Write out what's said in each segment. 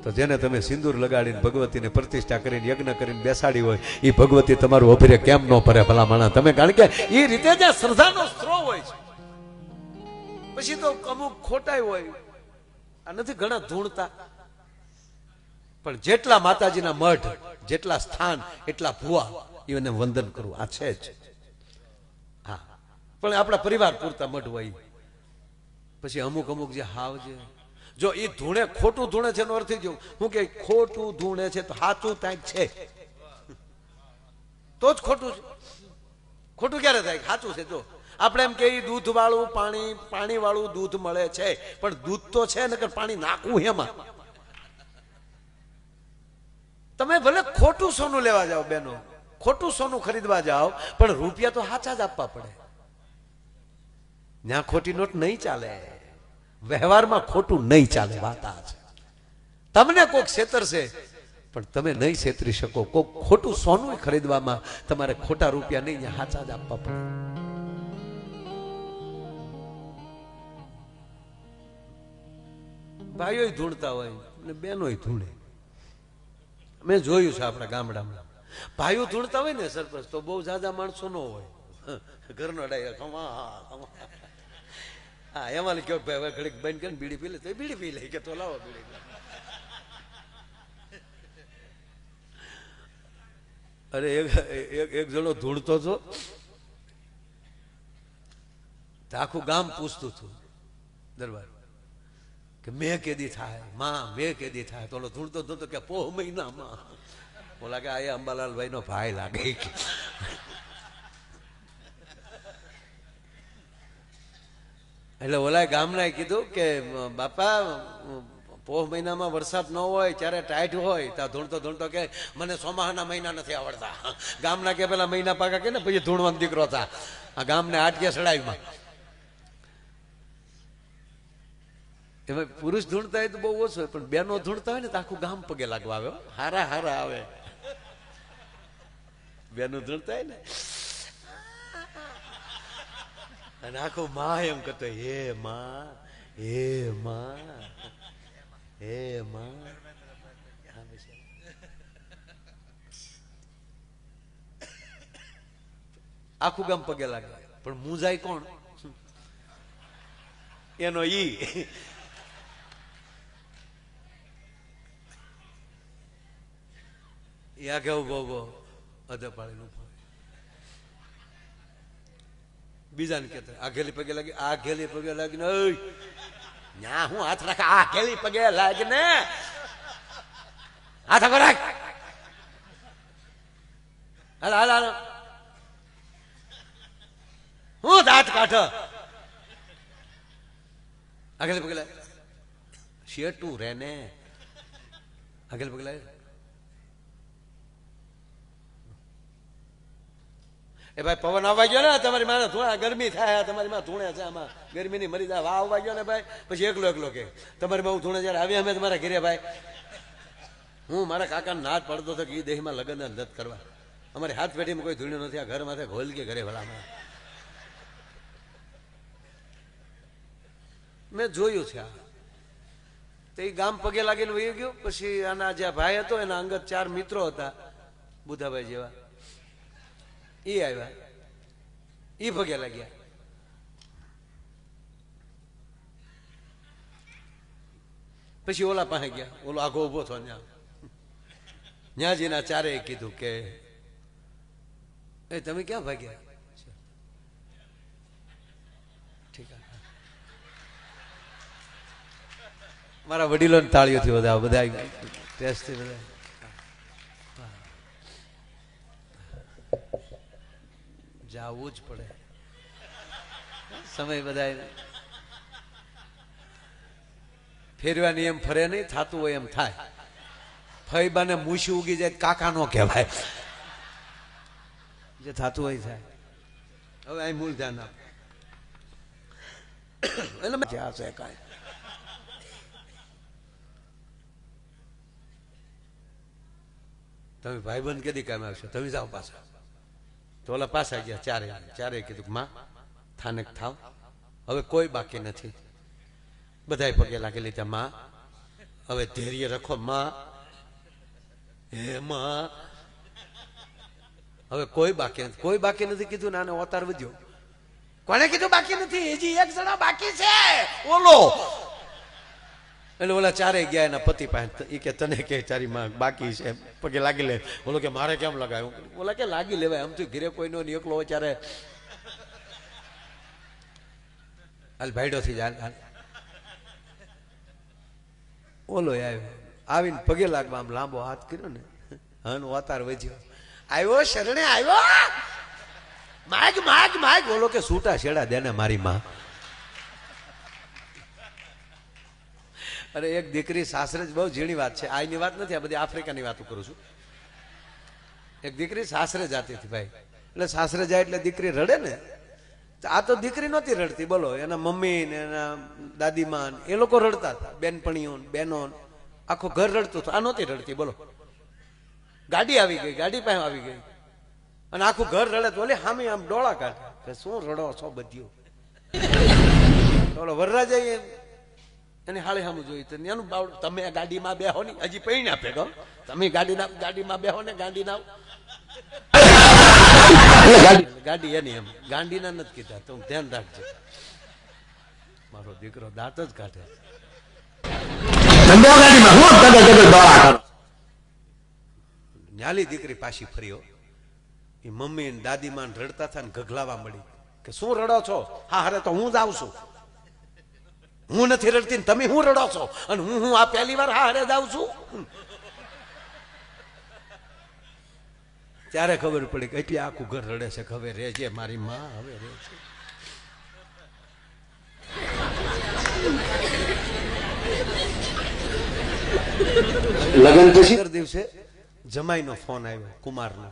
તો જેને તમે સિંદૂર લગાડીને ભગવતીને પ્રતિષ્ઠા કરીને યજ્ઞ કરીને બેસાડી હોય એ ભગવતી તમારું અભિરે કેમ ન ભરે ભલા માણા તમે? કારણ કે એ રીતે જ્યાં શ્રદ્ધાનો સ્ત્રોત હોય છે. પછી તો અમુક ખોટાઈ હોય આ નથી ઘણા ધૂણતા, પણ જેટલા માતાજીના મઢ, જેટલા સ્થાન એટલા ભુવા એને વંદન કરવું આ છે જ. હા, પણ આપણા પરિવાર પૂરતા મઢ હોય. પછી અમુક અમુક જે હાવ છે, જો એ ધૂણે ખોટું ધૂણે છે એનો અર્થ જો હું કે ખોટું ધૂણે છે તો સાચું ત્યાં છે તો જ ખોટું છે. ખોટું ક્યારે થાય? સાચું છે. જો આપણે એમ કે દૂધ વાળું પાણી વાળું દૂધ મળે છે, પણ દૂધ તો છે નકર પાણી નાખવું એમાં. તમે ભલે ખોટું સોનું લેવા જાઓ બેનો, ખોટું સોનું ખરીદવા જાઓ, પણ રૂપિયા તો સાચા જ આપવા પડે. ત્યાં ખોટી નોટ નહીં ચાલે, વ્યવહારમાં ખોટું નહીં ચાલે. વાત આ છે. તમને કોઈક છેતરશે પણ તમે નહીં છેતરી શકો. કોઈક ખોટું સોનું ખરીદવામાં તમારે ખોટા રૂપિયા નહીં, સાચા જ આપવા પડે. ભાઈઓ ધૂણતા હોય ને બહેનો ધૂણે. મેં જોયું છે આપણા ગામડામાં ભાઈઓ ધૂણતા હોય ને સરપંચ તો બહુ જાજા માણસો ન હોય, ઘરનો ડાયર હા એમાં કેવું ભાઈ ઘડીક બંધ કરીને બીડી પી લે તો બીડી પી લે કે તો લાવો બીડી. અરે એક જણો ધૂણતો હતો, આખું ગામ પૂછતું હતું દરબાર કે મેં કેદી થાય માં, મેં કેદી થાય? તો ધૂણતો હતો કે પોહ મહિનામાં. બોલા કે આ અંબાલાલ ભાઈ નો ભાઈ લાગે. એટલે ઓલા ગામના કીધું કે બાપા પોહ મહિનામાં વરસાદ ન હોય ત્યારે ટાઈટ હોય ત્યાં ધૂણતો ધૂણતો કે મને સોમાહાના મહિના નથી આવડતા. ગામના કે પેલા મહિના પાકા કે ને પછી ધૂણવાનો દીકરો હતા. આ ગામને આટકે સડાઈમાં એમાં પુરુષ ધૂણતા હોય તો બહુ ઓછો હોય, પણ બેનો ધૂણતા હોય ને તો આખું ગામ પગે લાગવા આવે. હારા હારા આવે. બેનો ધૂણતા હોય ને અને આખું માં એમ કહેતો હે માં, હે માં, હે માં. આખું ગામ પગે લાગે, પણ મુંજાય કોણ? એનો ઈ. આગે ઉભો અધપાળેલું બીજાને કેતા આ ઘેલી પગે લાગી, આ ઘેલી પગે લાગીને ન્યા હું હાથ રાખે, આ ઘેલી પગે લાગીને હાથ આગળ રાખ, હાલ હાલ હાલ હું દાંત કાઢ, આગળ પગે લાગ શેટું રે ને આગળ પગે લાગ. એ ભાઈ પવન આવવા ગયો ને તમારી માં ધૂણા, ગરમી થાય તમારી માં ધૂણે છે, આમાં ગરમી ની મરી જાય. વાહ આવવા ગયો ને ભાઈ પછી એકલો એકલો કે તમારી માં હું ધૂણે જયારે આવી અમે તમારા ઘરે ભાઈ હું મારા કાકાને નાદ પડતો હતો કે એ દેહમાં લગ્ન નથી કરવા. અમારી હાથ પેઢીમાં કોઈ ધૂણ્યું નથી. આ ઘર માથે ઘોલ કે ઘરે ભલામાં મેં જોયું છે. આ તો એ ગામ પગે લાગીને વહી ગયું. પછી આના જે ભાઈ હતો એના અંગત 4 મિત્રો હતા બુધાભાઈ જેવા, એ આવ્યા, એ પગે લાગ્યા. પછી ઓલા પાસે ગયા, ઓલો આગો ઉભો થયો ન્યા જેના 4એ કીધું કે એ તમે ક્યાં ભાગ્યા? ઠીક મારા વડીલોને તાળીઓથી બધા ટેસ્ટથી બધા જાવું જ પડે. સમય બધા ફેરવાની એમ ફરે નહીં, થતું હોય એમ થાય. ફઈબાને મૂછી ઉગી જાય કાકા નો કહેવાય, જે થતું હોય થાય. હવે અહીં મૂળ ધ્યાન આપ એટલે છે કાંઈ તમે ભાઈબંધ કેદી કામ આવશો? તમે જાઓ પાછા. તો ઓલા પાછા ગયા 4એ કીધું માં થાનેક થાવ, હવે કોઈ બાકી નથી. બધાય પગે લાગી લીધા. માં હવે ધૈર્ય રાખો માં. હે માં, હવે કોઈ બાકી નથી, કોઈ બાકી નથી કીધું ને આને અવતાર વધ્યો. કોને કીધું બાકી નથી? હજી એક જણા બાકી છે, ઓલો. એટલે ઓલા ચારે ગયા એના પતિ પાસે. એ કે તને કે તારી માં બાકી છે પગે લાગી લે. ઓલો કે મારે કેમ લગાવ્યું? ઓલા કે લાગી લેવાય, આમ તો ઘરે કોઈ નો એકલો હોય ત્યારે હાલ ભાઈડો થી જ હાલ. ઓલો આવ્યો, આવીને પગે લાગવા આમ લાંબો હાથ કર્યો ને, હન અવતાર વધ્યો. આવ્યો શરણે આવ્યો, માગ માગ માગ. ઓલો કે છૂટા છેડા દે ને મારી માં. અરે એક દીકરી સાસરે જ, બહુ ઝીણી વાત છે, આની વાત નથી, આ બધી આફ્રિકાની વાતો કરું છું. એક દીકરી સાસરે જાતી હતી ભાઈ. એટલે સાસરે જાય એટલે દીકરી રડે ને. આ તો દીકરી નહોતી રડતી, બોલો. એના મમ્મી ને એના દાદીમાં એ લોકો રડતા હતા, બેનપણીઓ બહેનો, આખું ઘર રડતું હતું. આ નહોતી રડતી, બોલો. ગાડી આવી ગઈ, ગાડી પાસે આવી ગઈ અને આખું ઘર રડે. તો ઓલે હામી આમ ડોળા કાઢે, શું રડો છો બધીઓ? બોલો વરરાજાએ એની હાળી સામું જોયું તો એનું બાવડું, તમે ગાડીમાં બેહો ને, હજી પૈણા ભેગો, તમે ગાડીમાં બેહો ને, ગાડી ના ગાડી એની એમ ગાંડીના નથી કીધા, તો ધ્યાન રાખજો. મારો દીકરો દાંત જ કાઢે. ન્યાલી દીકરી પાછી ફર્યો. એ મમ્મી ને દાદીમાં રડતા હતા ને ગગલાવા મળી કે શું રડો છો? હા અરે તો હું જ આવું છું, હું નથી રડતી ને તમે હું રડો છો? અને હું આ પહેલી વાર હા હરે જાઉં છું. ત્યારે ખબર પડી કે એટલે આખું ઘર રડે છે. હવે રેજે મારી માં, હવે રે છે. લગ્ન પછી દિવસે જમાઈનો ફોન આવ્યો કુમારનો.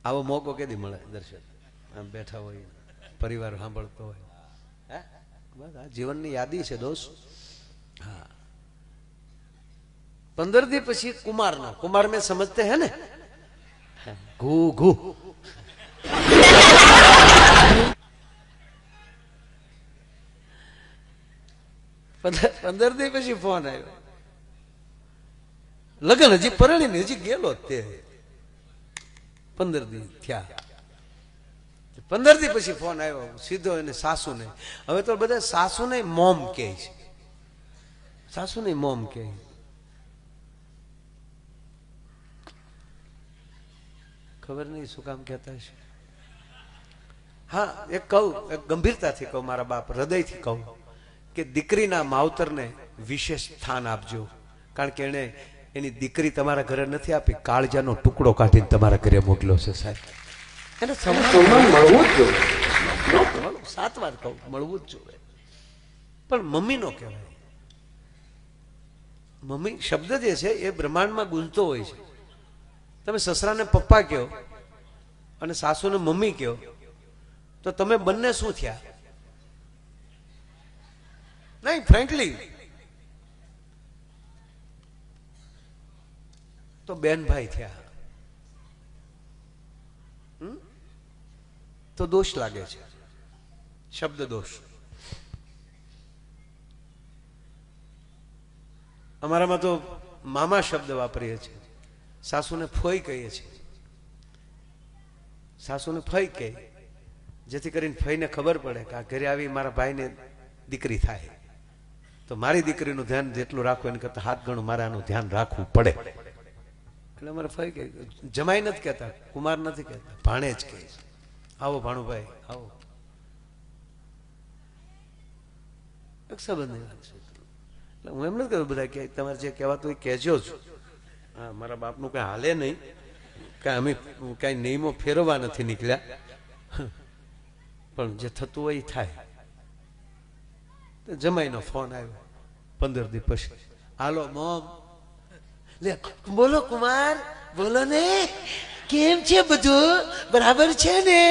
આવો મોકો કેદી મળે દર્શન? આમ બેઠા હોય, પરિવાર સાંભળતો હોય. હે બસ આ જીવનની યાદી છે દોસ્ત. હા 15 દી પછી कुमार नो, कुमार में समझते हैं ने, घू घू 15 દી પછી ફોન આવ્યો. લગન હજી પરણીને હજી ગયેલો તે 15 દી થયા. 15 દી પછી ફોન આવ્યો સીધો એને સાસુને. હવે તો બધા સાસુને મોમ કહે છે, સાસુને મોમ કહે. ખબર નહીં શું કામ કહેતા છે. હા એક કહું, એક ગંભીરતાથી કહું, મારા બાપ હૃદયથી કહું કે દીકરીના માવતરને વિશેષ સ્થાન આપજો. કારણ કે એને એની દીકરી તમારા ઘરે નથી આપી, કાળજાનો ટુકડો કાઢીને તમારા ઘરે મોકલ્યો છે સાહેબ. એને સન્માન મળવું જ જોઈએ. 7 વાર કહું, મળવું જ જોઈએ. પણ મમ્મી નો કહેવાય. મમ્મી શબ્દ જે છે એ બ્રહ્માંડમાં ગુંજતો હોય છે. તમે સસરાને પપ્પા કહો અને સાસુને મમ્મી કહો તો તમે બંને શું થયા? નહીં, ફ્રેન્કલી તો બેન ભાઈ થયા. તો દોષ લાગે છે, શબ્દ દોષ. અમારામાં તો મામા શબ્દ વાપરીએ છીએ, સાસુને ફોઈ કહીએ છીએ. સાસુને ફઈ કહે જેથી કરીને ફઈને ખબર પડે કે આ ઘરે આવી મારા ભાઈને દીકરી થાય તો મારી દીકરીનું ધ્યાન જેટલું રાખવું એને કરતા 7 ગણું મારે આનું ધ્યાન રાખવું પડે. એટલે અમારે ફઈ કહે. જમાઈ નથી કહેતા, કુમાર નથી કહેતા, ભાણે જ કહે. આવો ભાણુભાઈ આવો. એક સંબંધની વાત છે. એટલે હું એમ નથી કહેતો બધા કે તમારે જે કહેવાતું એ કહેજો જ. હા મારા બાપનું કઈ હાલે નહીં, કઈ અમે કઈ નિયમો ફેરવવા નથી નીકળ્યા, પણ જે થતું હોય એ થાય. જમાઈનો ફોન આવ્યો 15 દી પછી. હાલો મોમ. લે બોલો કુમાર, બોલો ને, કેમ છે બધું? બરાબર છે ને?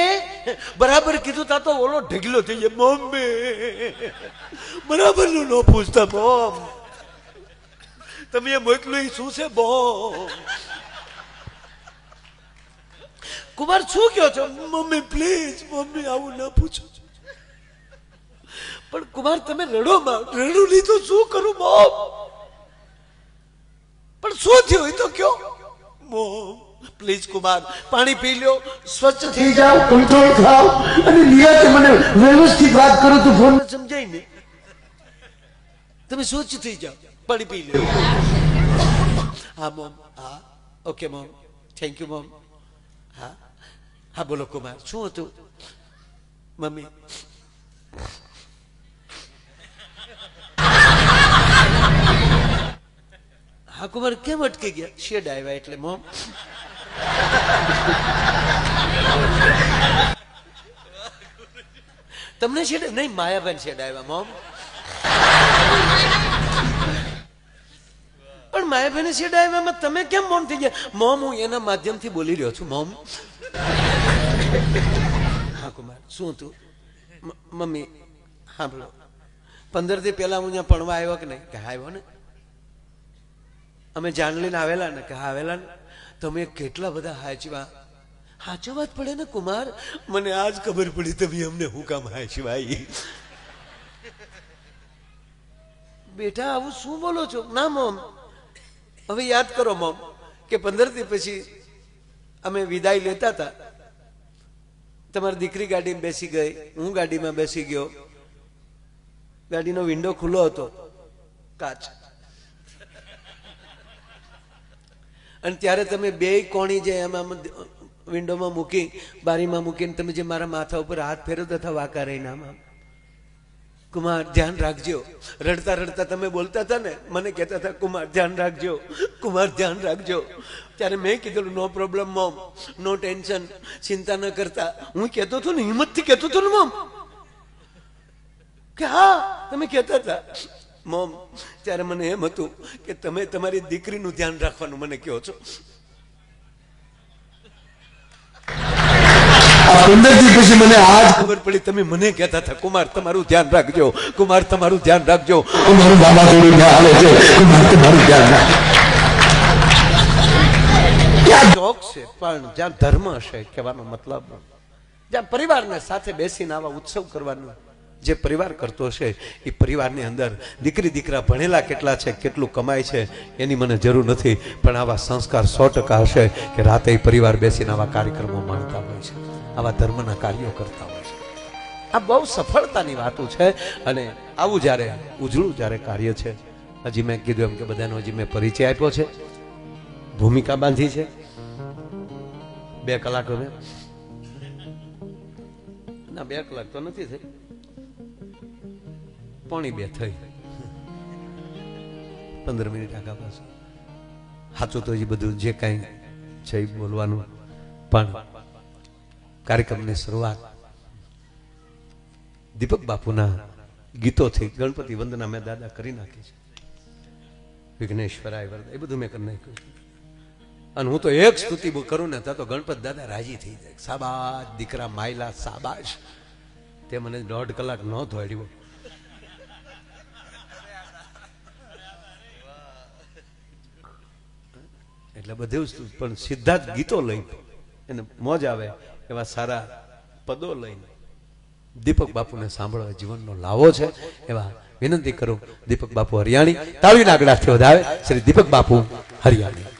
બરાબર કીધું તા તો ઓલો ઢગલો થઈ જાય. મમ્મી બરાબર નું ન પૂછતા. મોમ તમે મોકલું શું છે? બો કુમાર શું કહો છો? મમ્મી પ્લીઝ, મમ્મી આવું ના પૂછો. પણ કુમાર તમે રડો માં, રડું નહીં તો શું કરું મોમ? પણ શું થયું એ તો કયો મોમ. પ્લીઝ કુમાર પાણી પી લ્યો, સ્વચ્છ થઈ જાઓ, કંટ્રોલ ખાઓ અને નિયતે મને વ્યવસ્થિત વાત કરો તો ફોન સમજાય ને. તમે સ્વચ્છ થઈ જાઓ, પાણી પી લ્યો. હા મોમ, હા okay mom, thank you mom. હા હા બોલો કુમાર, શું હતું? મમ્મી હા કુમાર કેમ અટકી ગયા? શેડ આવ્યા એટલે મોમ. તમને શેડ નહીં, માયાબેન શેડ આવ્યા મોમ. પણ માયાબેન શેડ આવ્યામાં તમે કેમ મોમ થઈ ગયા? મોમ હું એના માધ્યમથી બોલી રહ્યો છું મોમ. હા કુમાર શું હતું? મમ્મી હા બોલો. 15 દી પહેલા હું ત્યાં ભણવા આવ્યો કે નહીં? કે આવ્યો ને. અમે જાનલીને આવેલા ને? કે હા આવેલા ને. તમે કેટલા બધા હાચવા. હાચવા જ પડે ને કુમાર. મને આજ ખબર પડી તમે અમને હું કામ હાચવાઈ. બેટા આવું શું બોલો છો? ના મોમ હવે યાદ કરો મોમ કે 15 દી પછી અમે વિદાય લેતા હતા. તમારી દીકરી ગાડીમાં બેસી ગઈ, હું ગાડીમાં બેસી ગયો. ગાડીનો વિન્ડો ખુલ્લો હતો, કાચ. અને ત્યારે તમે બે કોણી જે એમાં વિન્ડોમાં મૂકી, બારીમાં મૂકીને તમે જે મારા માથા ઉપર હાથ ફેરવતા હતા વાંકા રહીને આમાં. કુમાર ધ્યાન રાખજો. રડતા રડતા તમે બોલતા હતા ને, મને કહેતા હતા કુમાર ધ્યાન રાખજો, કુમાર ધ્યાન રાખજો. ત્યારે મેં કીધું નો પ્રોબ્લેમ મોમ, નો ટેન્શન, ચિંતા ન કરતા. હું કહેતો હતો ને, હિંમતથી કહેતો હતો ને મોમ કે હા તમે કહેતા હતા મોમ. ત્યારે મને એમ હતું કે તમે તમારી દીકરીનું ધ્યાન રાખવાનું મને કહો છો. 15 દી પછી મને આજ ખબર પડી તમે મને કહેતા હતા કુમાર તમારું ધ્યાન રાખજો, કુમાર તમારું ધ્યાન રાખજો. મારું બાબા થોડું હાલે છે, કુમાર તમારું ધ્યાન રાખજો. ત્યાં જોક છે પણ જ્યાં ધર્મ હશે કહેવાનો મતલબ, જ્યાં પરિવારને સાથે બેસીને આવા ઉત્સવ કરવાનું જે પરિવાર કરતો હશે એ પરિવારની અંદર દીકરી દીકરા ભણેલા કેટલા છે, કેટલું કમાય છે એની મને જરૂર નથી, પણ આવા સંસ્કાર 100% હશે કે રાતે પરિવાર બેસીને આવા કાર્યક્રમો માણતા હોય છે, આવા ધર્મના કાર્યો કરતા હોય છે. આ બહુ સફળતાની વાતો છે. અને આવું જ્યારે ઉજળું જ્યારે કાર્ય છે, હજી મેં કીધું એમ કે બધાનો હજી મેં પરિચય આપ્યો છે, ભૂમિકા બાંધી છે. 2 કલાક હવે ના 2 કલાક તો નથી થઈ, 1:45 થઈ, 15 મિનિટ આગા પાછું. સાચું તો હજી બધું જે કાંઈ છે એ બોલવાનું. પણ કાર્યક્રમની શરૂઆત દીપક બાપુના ગીતોથી ગણપતિ વંદના મેં દાદા કરી નાખી છે. વિઘ્નેશ્વરાય વરદાય એ બધું મેં કરી નાખ્યું. અને હું તો એક સ્તુતિ કરું ને તો ગણપત દાદા રાજી થઈ જાય. સાબાશ દીકરા માયલા સાબાશ. તે મને 1.5 કલાક ન દોડ્યો. એટલે બધું પણ સીધા જ ગીતો લઈ એને મોજ આવે એવા સારા પદો લઈને દીપક બાપુને સાંભળવા જીવનનો લાવો છે એવા વિનંતી કરું. દીપક બાપુ હરિયાણી તાળીના ગળાથી વધાવે શ્રી દીપક બાપુ હરિયાણી.